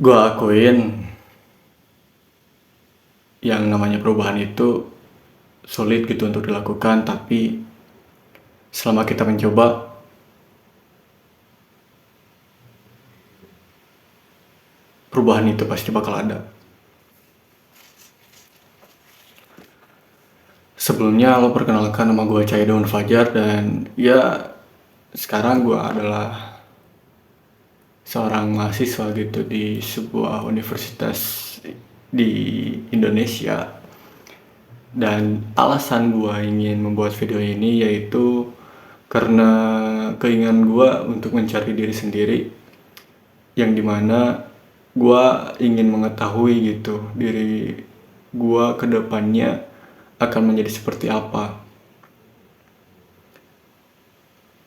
Gue akuin yang namanya perubahan itu sulit gitu untuk dilakukan, tapi selama kita mencoba, perubahan itu pasti bakal ada. Sebelumnya lo perkenalkan, nama gue Caidon Fajar, dan ya sekarang gue adalah seorang mahasiswa gitu di sebuah universitas di Indonesia. Dan alasan gue ingin membuat video ini yaitu karena keinginan gue untuk mencari diri sendiri, yang dimana gue ingin mengetahui gitu diri gue ke depannya akan menjadi seperti apa.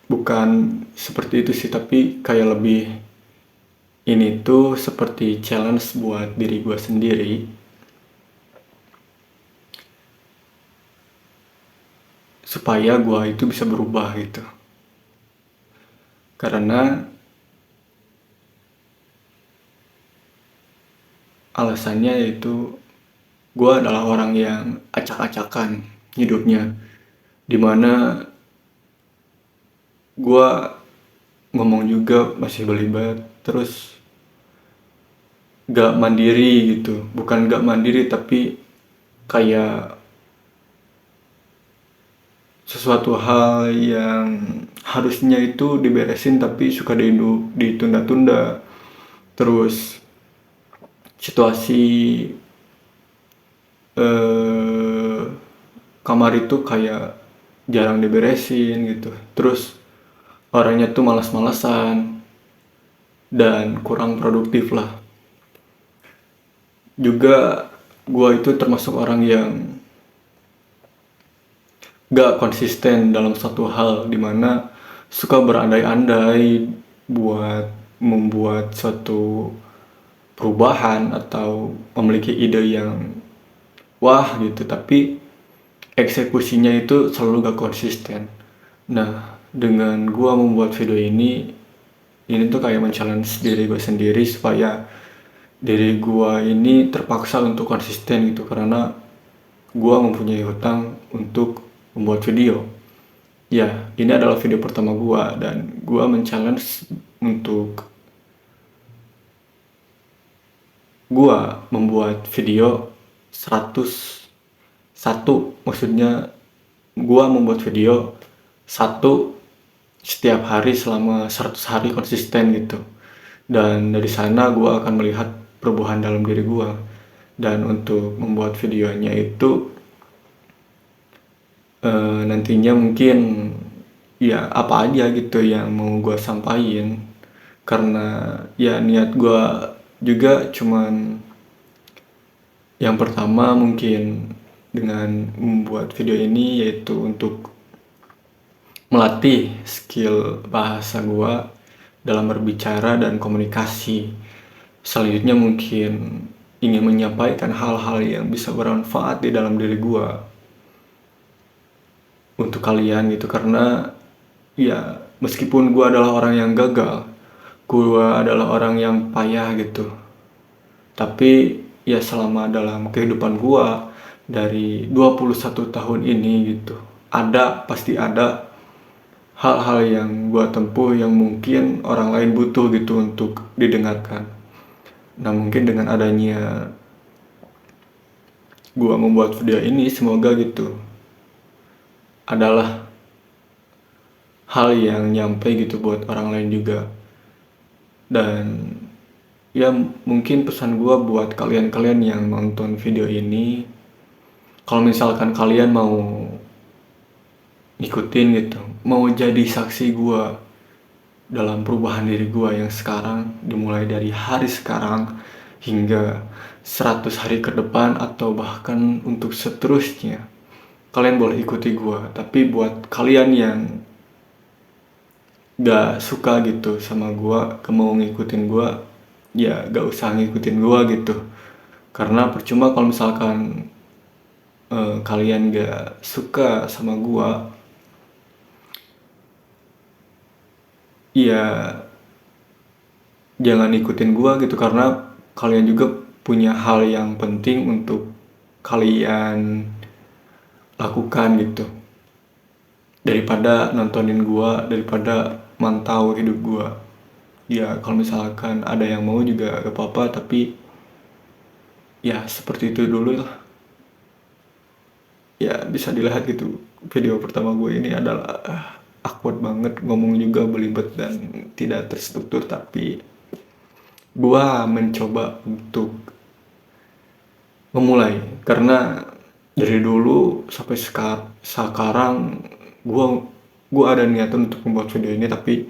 Bukan seperti itu sih, tapi kayak lebih ini tuh seperti challenge buat diri gue sendiri supaya gue itu bisa berubah gitu. Karena alasannya yaitu gue adalah orang yang acak-acakan hidupnya, dimana gue ngomong juga masih belibet, terus gak mandiri gitu. Bukan gak mandiri, tapi kayak sesuatu hal yang harusnya itu diberesin tapi suka ditunda-tunda. Terus situasi eh, kamar itu kayak jarang diberesin gitu. Terus orangnya tuh malas-malasan dan kurang produktif lah. Juga gue itu termasuk orang yang gak konsisten dalam satu hal, dimana suka berandai-andai buat membuat suatu perubahan atau memiliki ide yang wah gitu, tapi eksekusinya itu selalu gak konsisten. Nah, dengan gua membuat video ini tuh kayak men-challenge diri gue sendiri supaya diri gua ini terpaksa untuk konsisten gitu, karena gua mempunyai hutang untuk membuat video. Ya, ini adalah video pertama gua dan gua men-challenge untuk gua membuat video 101. Maksudnya gua membuat video satu setiap hari selama 100 hari konsisten gitu. Dan dari sana gua akan melihat perubahan dalam diri gua. Dan untuk membuat videonya itu nantinya mungkin ya apa aja gitu yang mau gua sampaikan, karena ya niat gua juga cuman yang pertama mungkin dengan membuat video ini yaitu untuk melatih skill bahasa gua dalam berbicara dan komunikasi. Selanjutnya mungkin ingin menyampaikan hal-hal yang bisa bermanfaat di dalam diri gua untuk kalian gitu, karena ya meskipun gua adalah orang yang gagal, gua adalah orang yang payah gitu, tapi ya selama dalam kehidupan gua dari 21 tahun ini gitu, pasti ada hal-hal yang gua tempuh yang mungkin orang lain butuh gitu untuk didengarkan. Nah, mungkin dengan adanya gua membuat video ini, semoga gitu adalah hal yang nyampe gitu buat orang lain juga. Dan ya mungkin pesan gua buat kalian-kalian yang nonton video ini, kalau misalkan kalian mau ngikutin gitu, mau jadi saksi gua dalam perubahan diri gua yang sekarang, dimulai dari hari sekarang hingga 100 hari ke depan atau bahkan untuk seterusnya, kalian boleh ikuti gua. Tapi buat kalian yang gak suka gitu sama gua, mau ngikutin gua, ya gak usah ngikutin gua gitu. Karena percuma kalau misalkan kalian gak suka sama gua, ya jangan ikutin gua gitu. Karena kalian juga punya hal yang penting untuk kalian lakukan gitu, daripada nontonin gua, daripada mantau hidup gua. Ya kalau misalkan ada yang mau juga gak apa-apa, tapi ya seperti itu dulu lah. Ya bisa dilihat gitu, video pertama gue ini adalah awkward banget, ngomong juga belibet dan tidak terstruktur, tapi gua mencoba untuk memulai, karena dari dulu sampai sekarang gua gua ada niatan untuk membuat video ini tapi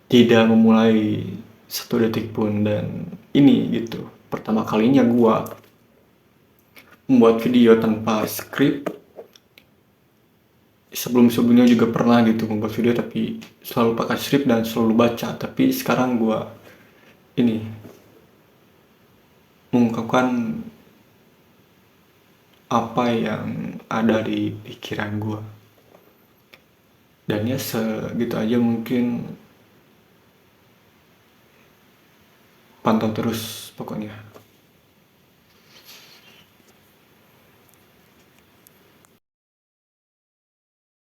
tidak memulai satu detik pun. Dan ini gitu pertama kalinya gua membuat video tanpa skrip. Sebelum-sebelumnya juga pernah gitu membuat video tapi selalu pakai skrip dan selalu baca, tapi sekarang gua ini mengungkapkan apa yang ada di pikiran gua. Dan ya segitu aja mungkin, pantau terus pokoknya.